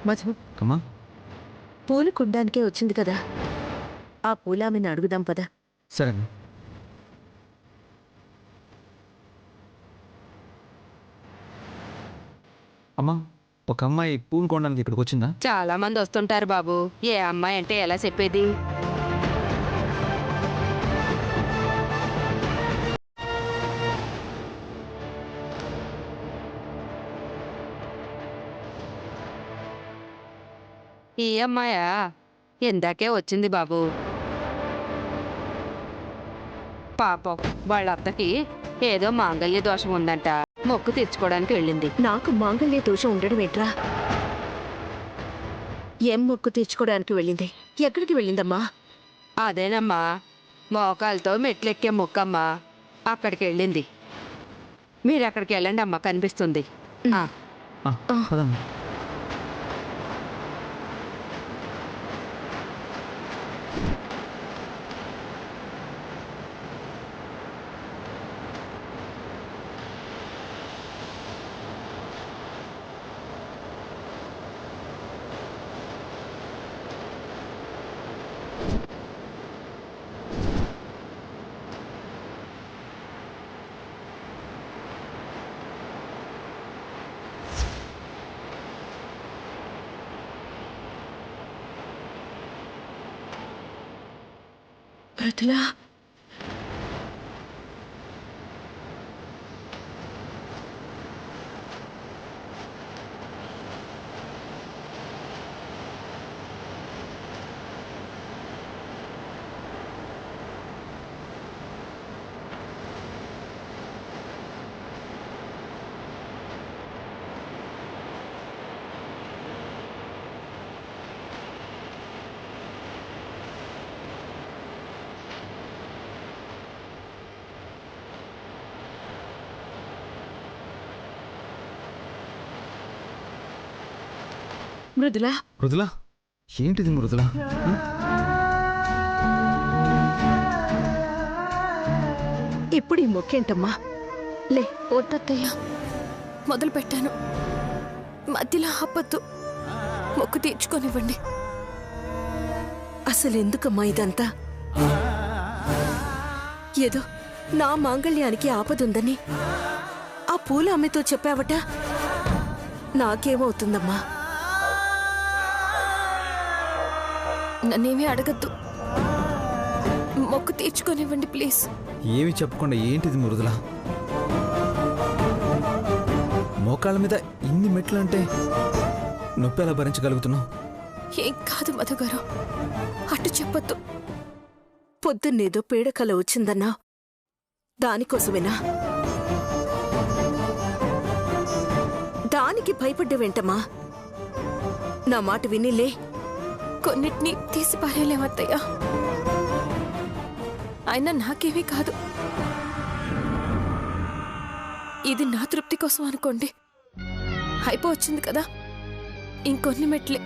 మధు, అమ్మా పూలు కొనడానికే వచ్చింది కదా, ఆ పూలామెను అడుగుదాం పదా. సరే అమ్మా. ఒక అమ్మాయి పూలు కొనడానికి ఇక్కడికి వచ్చిందా? చాలా మంది వస్తుంటారు బాబు. ఏ అమ్మాయి అంటే ఎలా చెప్పేది? ఈ అమ్మాయా? ఇందాకే వచ్చింది బాబు. పాపం వాళ్ళ అత్తకి ఏదో మాంగళ్య దోషం ఉందంట, మొక్కు తీర్చుకోవడానికి వెళ్ళింది. నాకు మాంగళ్య దోషం ఉండడం ఏంట్రా? ఏం మొక్కు తీర్చుకోవడానికి వెళ్ళింది? ఎక్కడికి వెళ్ళిందమ్మా? అదేనమ్మా, మోకాలతో మెట్లెక్కే మొక్కమ్మా, అక్కడికి వెళ్ళింది. మీరు అక్కడికి వెళ్ళండి అమ్మా, కనిపిస్తుంది. ఆ, పదమ్మా. మృదులా, మృదులా, మృదులా, ఏంటిది మృదులా? ఇప్పుడు ఈ మొక్కేంటమ్మా? లే. వద్దత్తయ్య, మొదలు పెట్టాను. మధ్యలో ఆపద్దు, మొక్కు తీర్చుకొనివ్వండి. అసలు ఎందుకమ్మా ఇదంతా? ఏదో నా మాంగళ్యానికి ఆపదుందని ఆ పూల అమ్మతో చెప్పావట. నాకేమవుతుందమ్మా? నన్నేమీ అడగద్దు, మొక్కు తీర్చుకొనివ్వండి ప్లీజ్. ఏమి చెప్పకుండా ఏంటిది మృదులా? మోకాళ్ళ మీద ఇన్ని మెట్లు అంటే నొప్పి ఎలా భరించగలుగుతున్నావు? ఏం కాదు మధుగారు, అటు చెప్పొద్దు. పొద్దున్నేదో పీడకల వచ్చిందన్నా, దానికోసమేనా? దానికి భయపడ్డవేంటమ్మా? నా మాట వినిలే. కొన్నిటిని తీసి పారేయలేమత్తయ్యా. అయినా నాకేమీ కాదు. ఇది నా తృప్తి కోసం అనుకోండి. అయిపోవచ్చింది కదా, ఇంకొన్ని మెట్లే.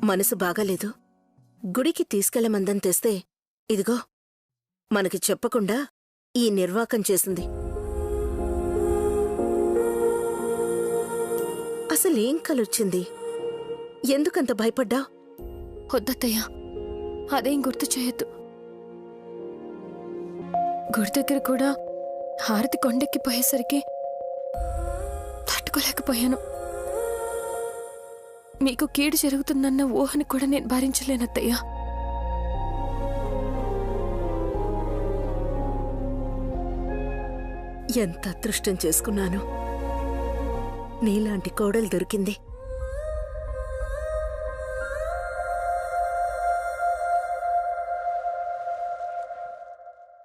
మనసు బాగాలేదు. గుడికి తీసుకెళ్లమందని తెస్తే ఇదిగో మనకి చెప్పకుండా ఈ నిర్వాకం చేసింది. అసలేం కలొచ్చింది? ఎందుకంత భయపడ్డా? వద్దత్తయ్యా, అదేం గుర్తు చేయొద్దు. గుడి దగ్గర కూడా హారతి కొండెక్కిపోయేసరికి తట్టుకోలేకపోయాను. మీకు కీడు జరుగుతుందన్న ఊహని కూడా నేను భరించలేనత్తయ్యా. ఎంత అదృష్టం చేసుకున్నాను. నీలాంటి కోడలు దొరికింది.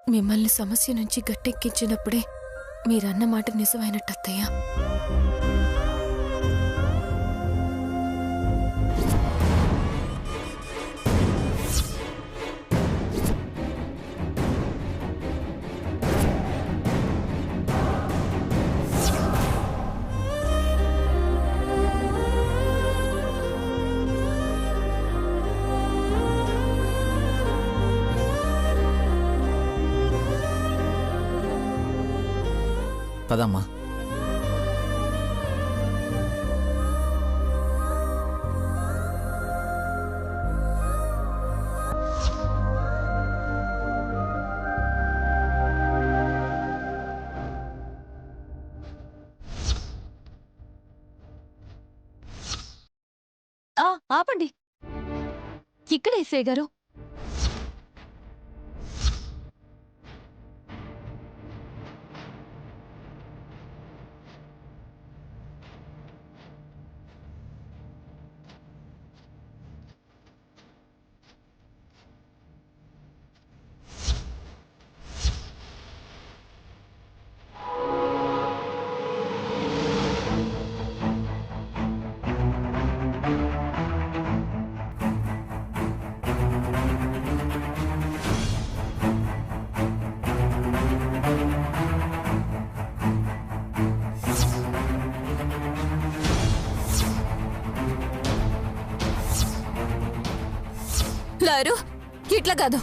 మిమ్మల్ని సమస్య నుంచి గట్టెక్కించినప్పుడే మీరన్న మాట నిజమైనట్టత్తయ్యా. పదమ్మా. ఆపండి. ఇక్కడ ఎస్ఐ గారు. లారు, ఇట్లా కాదు.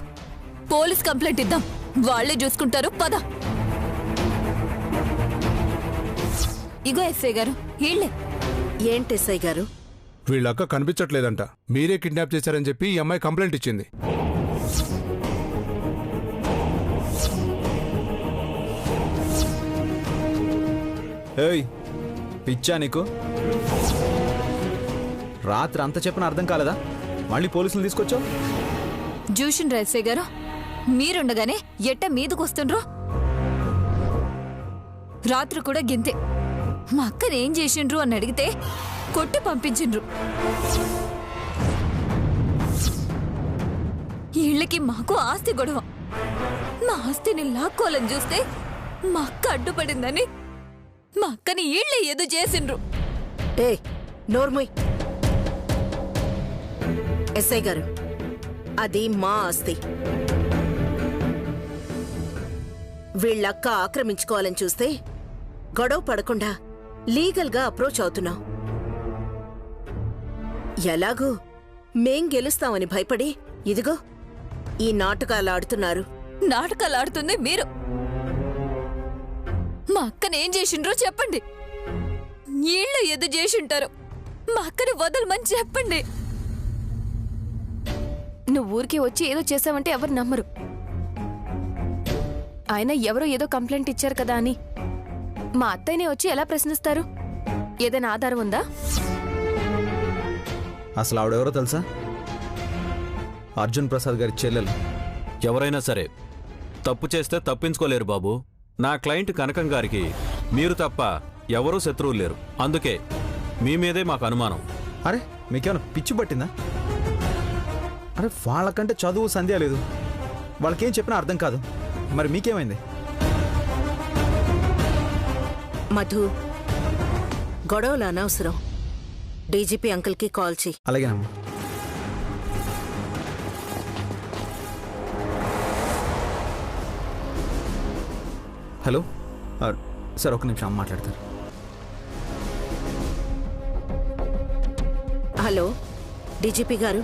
పోలీస్ కంప్లైంట్ ఇద్దాం, వాళ్లే చూసుకుంటారు. పద. ఇగో ఎస్ఐ గారు, వీళ్ళే. ఏంటి ఎస్ఐ గారు? వీళ్ళక్క కనిపించట్లేదంట. మీరే కిడ్నాప్ చేశారని చెప్పి ఈ అమ్మాయి కంప్లైంట్ ఇచ్చింది. ఏయ్, పిచ్చా నీకు? రాత్రి అంత చెప్పిన అర్థం కాలేదా? మళ్ళీ పోలీసులు తీసుకొచ్చావు. జూషన్ ఎస్ఐ గారు, మీరుండగానే ఎట్ట మీదకొస్తుండ్రు? రాత్రి కూడా గింతే. మా అక్కని ఏం చేసిండ్రు అని అడిగితే కొట్టి పంపించిండ్రు. వీళ్ళకి మాకు ఆస్తి గొడవ. మా ఆస్తిని లాక్కోవాలని చూస్తే మా అక్క అడ్డుపడిందని మా అక్కని వీళ్ళే ఏదో చేసిండ్రు. ఏ నోర్మోయ్. ఎస్ఐ గారు, అది మా ఆస్తి. వీళ్ళక్క ఆక్రమించుకోవాలని చూస్తే గొడవ పడకుండా లీగల్గా అప్రోచ్ అవుతున్నాం. ఎలాగూ మేం గెలుస్తామని భయపడి ఇదిగో ఈ నాటకాలు ఆడుతున్నారు. నాటకాలు ఆడుతుంది మీరు. మా అక్కని ఏం చేసిండ్రో చెప్పండి. వీళ్ళు ఏదో చేసింటారు. మా అక్కని వదలమని చెప్పండి. నువ్వు ఊరికి వచ్చి ఏదో చేసావంటే ఎవరు నమ్మరు. ఆయన ఎవరో ఏదో కంప్లైంట్ ఇచ్చారు కదా అని మా అత్తయ్యనే వచ్చి ఎలా ప్రశ్నిస్తారు? ఏదైనా ఆధారం ఉందా? అసలు ఆవిడెవరో తెలుసా? అర్జున్ ప్రసాద్ గారి చెల్లెలు. ఎవరైనా సరే తప్పు చేస్తే తప్పించుకోలేరు బాబు. నా క్లయింట్ కనకం గారికి మీరు తప్ప ఎవరూ శత్రువులు లేరు. అందుకే మీ మీదే మాకు అనుమానం. అరే, మీకేమైనా పిచ్చి పట్టిందా? అరే, వాళ్ళకంటే చదువు సంధ్య లేదు. వాళ్ళకేం చెప్పినా అర్థం కాదు. మరి మీకేమైంది? మధు, గొడవలు అనవసరం. డీజీపీ అంకుల్కి కాల్ చేయి. అలాగేనమ్మా. హలో సార్, ఒక నిమిషం మాట్లాడతారు. హలో, డీజీపీ గారు,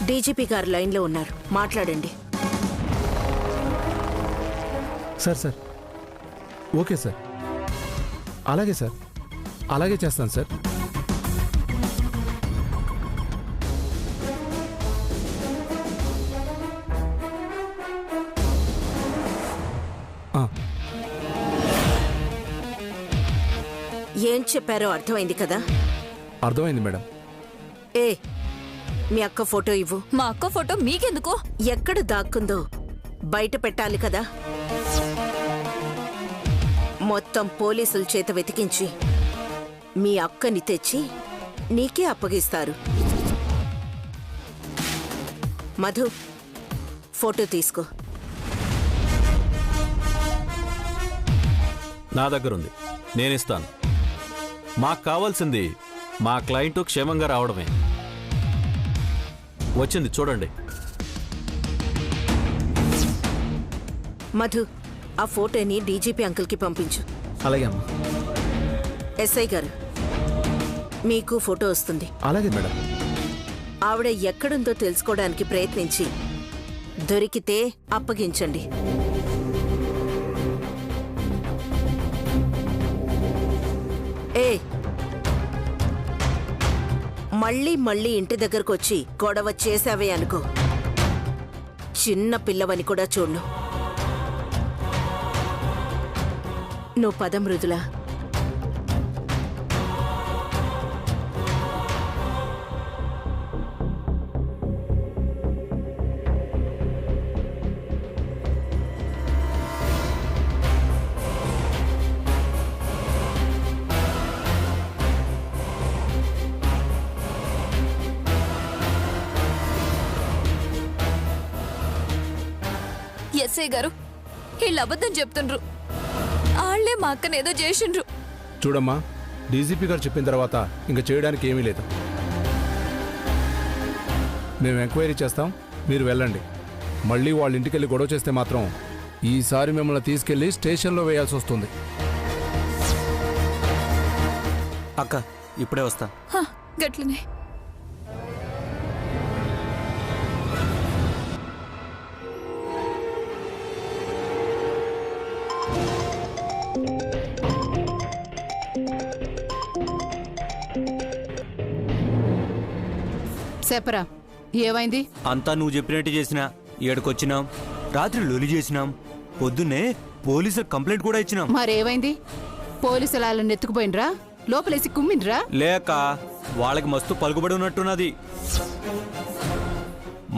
డీజీపీ గారు లైన్లో ఉన్నారు, మాట్లాడండి. సార్ ఓకే సార్, అలాగే సార్, అలాగే చేస్తాను సార్. ఏం చెప్పారో అర్థమైంది కదా? అర్థమైంది మేడం. ఏ, మీ అక్క ఫోటో ఇవ్వు. మా అక్క ఫోటో మీకెందుకు? ఎక్కడ దాక్కుందో బయట పెట్టాలి కదా. మొత్తం పోలీసుల చేత వెతికించి మీ అక్కని తెచ్చి నీకే అప్పగిస్తారు. మధు, ఫోటో తీసుకో. నా దగ్గరుంది, నేనిస్తాను. మాకు కావాల్సింది మా క్లయింట్ క్షేమంగా రావడమే. వచ్చింది చూడండి. మధు, ఆ ఫోటోని డీజీపీ అంకుల్కి పంపించు. అలాగే అమ్మా. ఎస్ఐ గారు, మీకు ఫోటో వస్తుంది. అలాగే మేడం. ఆవిడ ఎక్కడుందో తెలుసుకోవడానికి ప్రయత్నించి దొరికితే అప్పగించండి. ఏ, మళ్ళీ ఇంటి దగ్గరకు వచ్చి గొడవ చేసావే అనుకో, చిన్న పిల్లవని కూడా చూడ్ను. నువ్వు పద మృదులా. ఎస్ఐ గారు, వీళ్ళు అబద్ధం చెప్తుండ్రు. ఆళ్లే మా అక్కనేదో చేసిండ్రు. చూడమ్మా, డీజీపీ గారు చెప్పిన తర్వాత ఇంకా చేయడానికి ఏమీ లేదు. మేము ఎంక్వైరీ చేస్తాం, మీరు వెళ్ళండి. మళ్ళీ వాళ్ళ ఇంటికి వెళ్ళి గొడవ చేస్తే మాత్రం ఈసారి మిమ్మల్ని తీసుకెళ్లి స్టేషన్లో వేయాల్సి వస్తుంది. అక్క, ఇప్పుడే వస్తా. గట్లనే. చెప్పరా, ఏమైంది? అంతా నువ్వు చెప్పినట్టు చేసినా. ఏడుకొచ్చినాం, రాత్రి లొలి చేసినాం, పొద్దున్నే పోలీసులకు కంప్లైంట్ కూడా ఇచ్చినాం. మరేమైంది? పోలీసులు వాళ్ళని ఎత్తుకుపోయినరా? లోపలేసి కుమ్మిండ్రా? లేక వాళ్ళకి మస్తు పలుకుబడి ఉన్నట్టున్నది.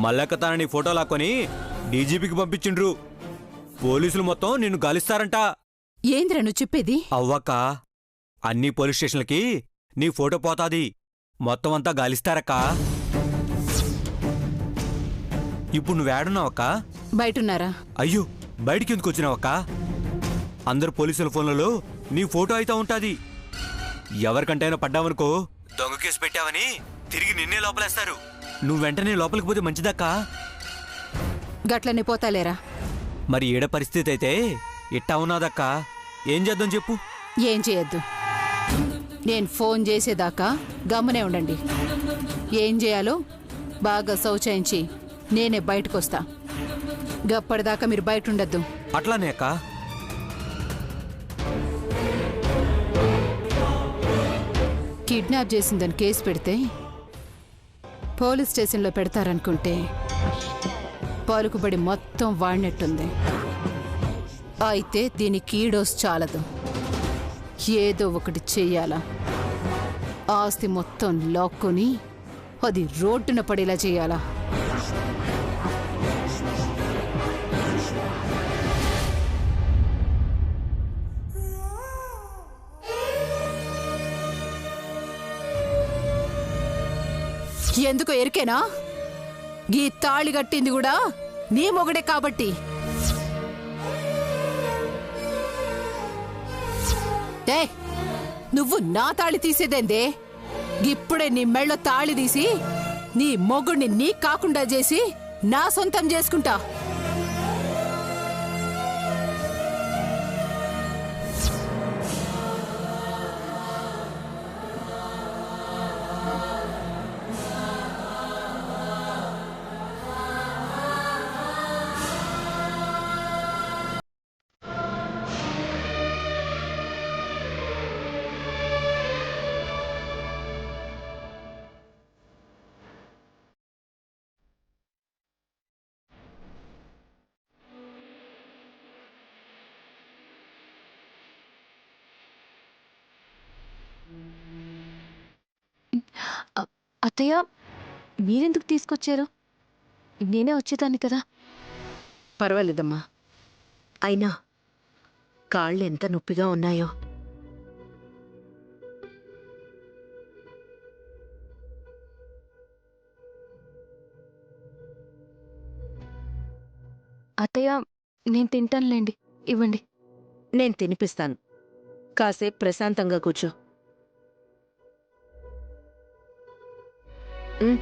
మల్లక్క తనని ఫోటో లాక్కొని డీజీపీకి పంపించిండ్రు. పోలీసులు మొత్తం నిన్ను గాలిస్తారంట. ఏంద్రా నువ్వు చెప్పేది? అవ్వక్క, అన్ని పోలీస్ స్టేషన్లకి నీ ఫోటో పోతాది. మొత్తం అంతా గాలిస్తారక్క. ఇప్పుడు నువ్వేడున్నావక్క? బయటున్నారా? అయ్యో, బయటికి ఎందుకు వచ్చినావక్క? అందరు పోలీసుల ఫోన్లలో నీ ఫోటో అయితే ఉంటాది. ఎవరికంటైనా పడ్డావనుకో, దొంగ కేసు పెట్టావని తిరిగి నిన్నే లోపలేస్తారు. నువ్వు వెంటనే లోపలికి పోతే మంచిదక్కా. గట్లనే పోతాలేరా? మరి ఏడ పరిస్థితి అయితే ఇట్టా ఉన్నాదక్కా. ఏం చేద్దాం చెప్పు? ఏం చేయొద్దు. నేను ఫోన్ చేసేదాకా గమ్మునే ఉండండి. ఏం చేయాలో బాగా శౌచాయించి నేనే బయటకొస్తా. గప్పటిదాకా మీరు బయట ఉండద్దు. అట్లానే అక్క. కిడ్నాప్ చేసిందని కేసు పెడితే పోలీస్ స్టేషన్లో పెడతారనుకుంటే పలుకుబడి మొత్తం వాడినట్టుంది. అయితే దీనికి ఈ డోస్ చాలదు. ఏదో ఒకటి చెయ్యాలా. ఆస్తి మొత్తం లాక్కొని అది రోడ్డున పడేలా చేయాలా. ఎందుకో ఎరికేనా? ఈ తాళి కట్టింది కూడా నీ మొగడే కాబట్టి. నువ్వు నా తాళి తీసేదేందే? ఇప్పుడే నీ మెళ్ళో తాళి తీసి నీ మొగుడిని నీ కాకుండా చేసి నా సొంతం చేసుకుంటా. అత్తయ్య మీరెందుకు తీసుకొచ్చారు? నేనే వచ్చేదాన్ని కదా. పర్వాలేదమ్మా. అయినా కాళ్ళు ఎంత నొప్పిగా ఉన్నాయో. అత్తయ్య నేను తింటానులేండి, ఇవ్వండి. నేను తినిపిస్తాను. కాసేపు ప్రశాంతంగా కూర్చో. ఉమ్.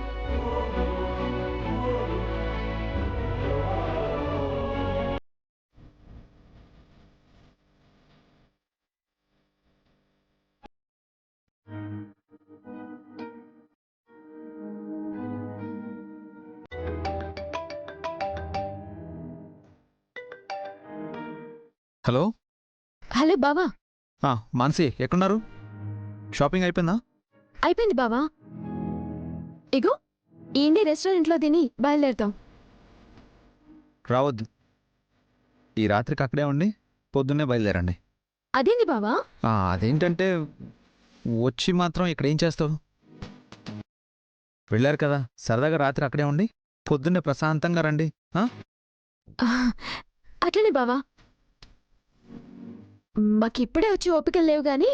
హలో. హలో బావా. మాన్సి ఎక్కడున్నారు? షాపింగ్ అయిపోయిందా? అయిపోయింది బావా. ఇగో ఈ రెస్టారెంట్లో తిని బయలుదేరుతాం. రావద్దు, ఈ రాత్రికి అక్కడే ఉండి పొద్దున్నే బయలుదేరండి. అదేంది బావా? అదేంటంటే వచ్చి మాత్రం ఇక్కడ ఏం చేస్తావు? వెళ్ళారు కదా, సరదాగా రాత్రి అక్కడే ఉండి పొద్దున్నే ప్రశాంతంగా రండి. అట్లనే బావా. మాకిప్పుడే వచ్చి ఓపికలు లేవు గాని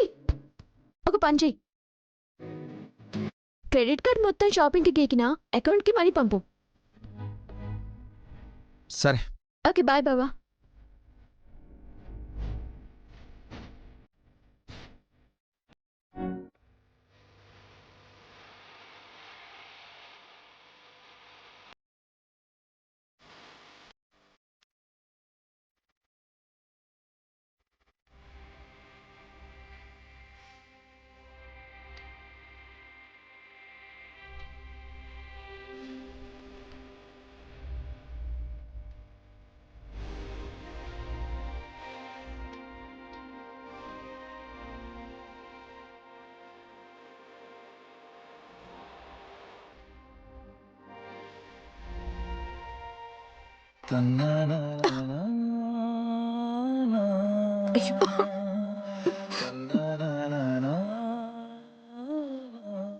ఒక పని చెయ్యి. క్రెడిట్ కార్డ్ మొత్తం షాపింగ్కి గీకినా అకౌంట్కి మనీ పంపు. సరే. ఓకే బాయ్ బావా.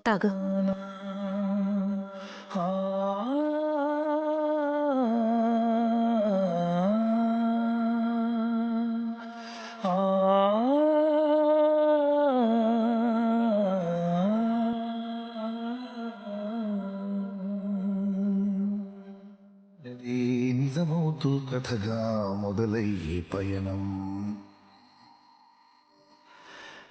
తాగు. నిజమవుతూ కథగా మొదలయ్యే పయనం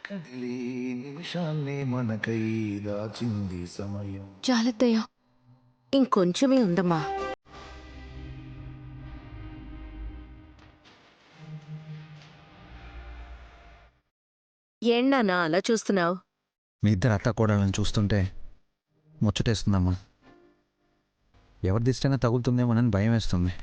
కదిలే నిమిషాన్నే మనకై దాచింది సమయం. చాలత్తయ్య, ఇంకొంచెమే ఉందమ్మా. ఏంటన్నా అలా చూస్తున్నావు? మీ ఇద్దరు అత్త కోడళ్ళని చూస్తుంటే ముచ్చటేస్తుందమ్మా. ఎవరి దిష్టంగా తగులుతుందేమోనని భయం వేస్తుంది.